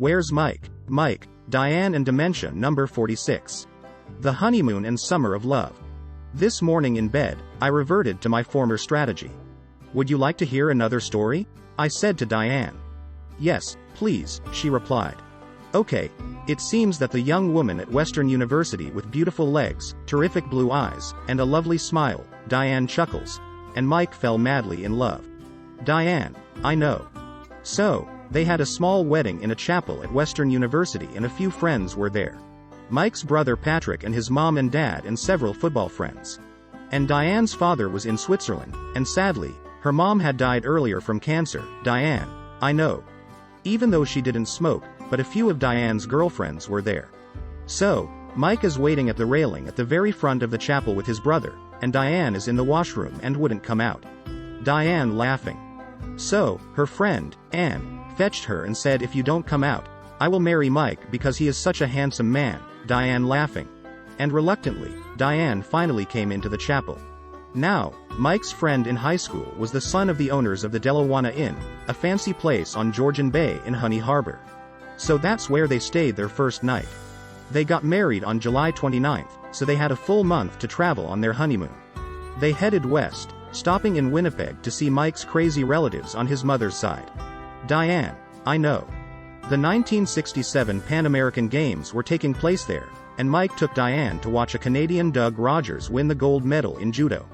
Where's Mike? Mike, Diane and Dementia number 46. The Honeymoon and Summer of Love. This morning in bed, I reverted to my former strategy. Would you like to hear another story? I said to Diane. Yes, please, she replied. Okay, it seems that the young woman at Western University with beautiful legs, terrific blue eyes, and a lovely smile, Diane chuckles, and Mike fell madly in love. Diane, I know. So, they had a small wedding in a chapel at Western University and a few friends were there. Mike's brother Patrick and his mom and dad and several football friends. And Diane's father was in Switzerland, and sadly, her mom had died earlier from cancer. Diane, I know. Even though she didn't smoke, but a few of Diane's girlfriends were there. So, Mike is waiting at the railing at the very front of the chapel with his brother, and Diane is in the washroom and wouldn't come out. Diane laughing. So, her friend, Anne, fetched her and said, if you don't come out, I will marry Mike because he is such a handsome man. Diane laughing. And reluctantly, Diane finally came into the chapel. Now, Mike's friend in high school was the son of the owners of the Delawana Inn, a fancy place on Georgian Bay in Honey Harbor. So that's where they stayed their first night. They got married on July 29th, so they had a full month to travel on their honeymoon. They headed west, stopping in Winnipeg to see Mike's crazy relatives on his mother's side. Diane, I know. The 1967 Pan American Games were taking place there, and Mike took Diane to watch a Canadian Doug Rogers win the gold medal in judo.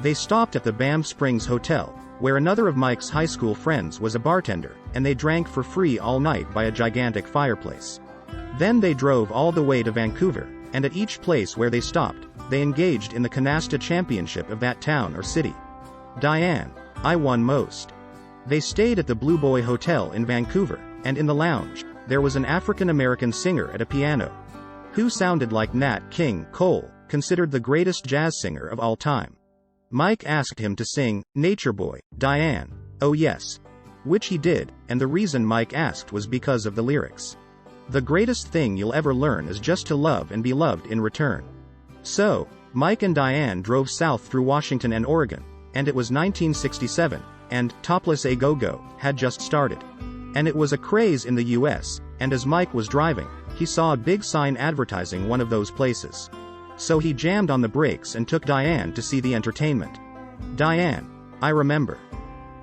They stopped at the Banff Springs Hotel, where another of Mike's high school friends was a bartender, and they drank for free all night by a gigantic fireplace. Then they drove all the way to Vancouver, and at each place where they stopped, they engaged in the canasta championship of that town or city. Diane, I won most. They stayed at the Blue Boy Hotel in Vancouver, and in the lounge, there was an African-American singer at a piano, who sounded like Nat King Cole, considered the greatest jazz singer of all time. Mike asked him to sing, Nature Boy, Diane, oh yes. Which he did, and the reason Mike asked was because of the lyrics. The greatest thing you'll ever learn is just to love and be loved in return. So, Mike and Diane drove south through Washington and Oregon, and it was 1967, and Topless A Go-Go had just started. And it was a craze in the US, and as Mike was driving, he saw a big sign advertising one of those places. So he jammed on the brakes and took Diane to see the entertainment. Diane, I remember.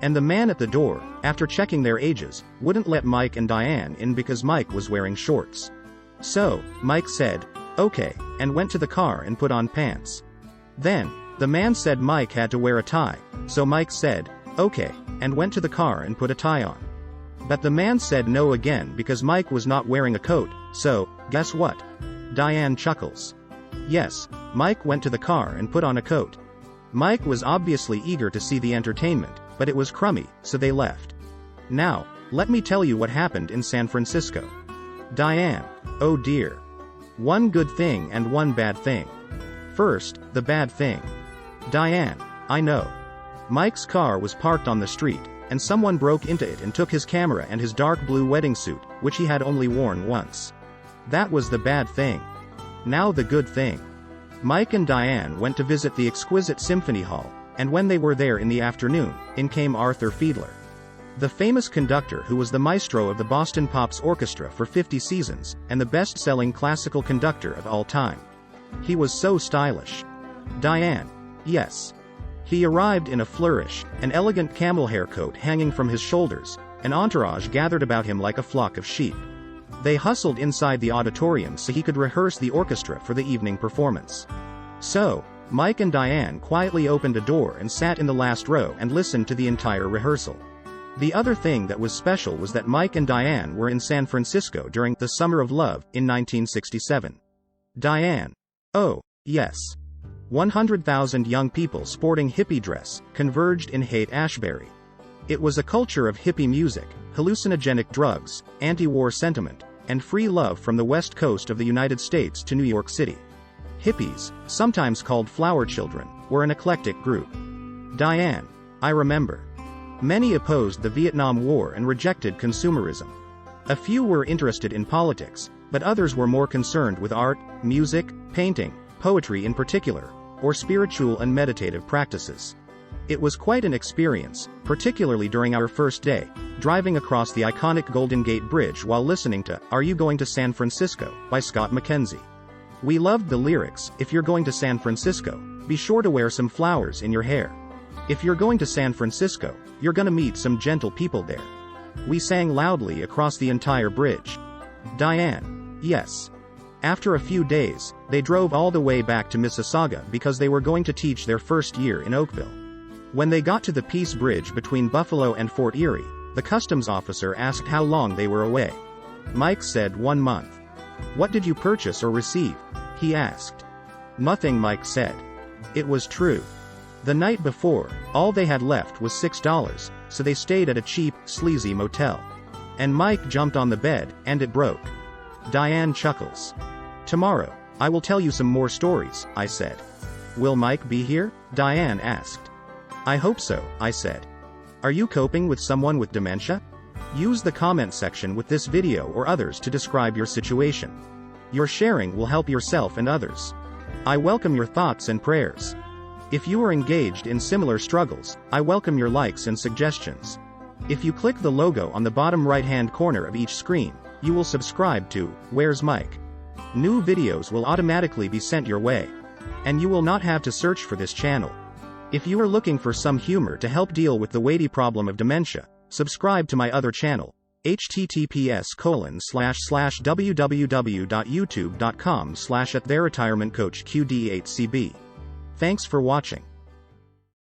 And the man at the door, after checking their ages, wouldn't let Mike and Diane in because Mike was wearing shorts. So, Mike said, okay, and went to the car and put on pants. Then, the man said Mike had to wear a tie, so Mike said, okay, and went to the car and put a tie on. But the man said no again because Mike was not wearing a coat, so, guess what? Diane chuckles. Yes, Mike went to the car and put on a coat. Mike was obviously eager to see the entertainment, but it was crummy, so they left. Now, let me tell you what happened in San Francisco. Diane, oh dear. One good thing and one bad thing. First, the bad thing. Diane, I know. Mike's car was parked on the street, and someone broke into it and took his camera and his dark blue wedding suit, which he had only worn once. That was the bad thing. Now the good thing. Mike and Diane went to visit the exquisite Symphony Hall, and when they were there in the afternoon, in came Arthur Fiedler, the famous conductor who was the maestro of the Boston Pops Orchestra for 50 seasons, and the best-selling classical conductor of all time. He was so stylish. Diane, yes. He arrived in a flourish, an elegant camel hair coat hanging from his shoulders, an entourage gathered about him like a flock of sheep. They hustled inside the auditorium so he could rehearse the orchestra for the evening performance. So, Mike and Diane quietly opened a door and sat in the last row and listened to the entire rehearsal. The other thing that was special was that Mike and Diane were in San Francisco during the Summer of Love in 1967. Diane. Oh, yes. 100,000 young people sporting hippie dress converged in Haight-Ashbury. It was a culture of hippie music, hallucinogenic drugs, anti-war sentiment, and free love from the west coast of the United States to New York City. Hippies, sometimes called flower children, were an eclectic group. Diane, I remember. Many opposed the Vietnam War and rejected consumerism. A few were interested in politics, but others were more concerned with art, music, painting, poetry in particular, or spiritual and meditative practices. It was quite an experience, particularly during our first day, driving across the iconic Golden Gate Bridge while listening to Are You Going to San Francisco by Scott McKenzie. We loved the lyrics, if you're going to San Francisco, be sure to wear some flowers in your hair. If you're going to San Francisco, you're gonna meet some gentle people there. We sang loudly across the entire bridge. Diane: yes. After a few days, they drove all the way back to Mississauga because they were going to teach their first year in Oakville. When they got to the Peace Bridge between Buffalo and Fort Erie, the customs officer asked how long they were away. Mike said 1 month. What did you purchase or receive? He asked. Nothing, Mike said. It was true. The night before, all they had left was $6, so they stayed at a cheap, sleazy motel. And Mike jumped on the bed, and it broke. Diane chuckles. Tomorrow, I will tell you some more stories, I said. Will Mike be here? Diane asked. I hope so, I said. Are you coping with someone with dementia? Use the comment section with this video or others to describe your situation. Your sharing will help yourself and others. I welcome your thoughts and prayers. If you are engaged in similar struggles, I welcome your likes and suggestions. If you click the logo on the bottom right-hand corner of each screen, you will subscribe to Where's Mike? New videos will automatically be sent your way. And you will not have to search for this channel. If you are looking for some humor to help deal with the weighty problem of dementia, subscribe to my other channel, https://www.youtube.com/@theretirementcoachqd8cb. Thanks for watching.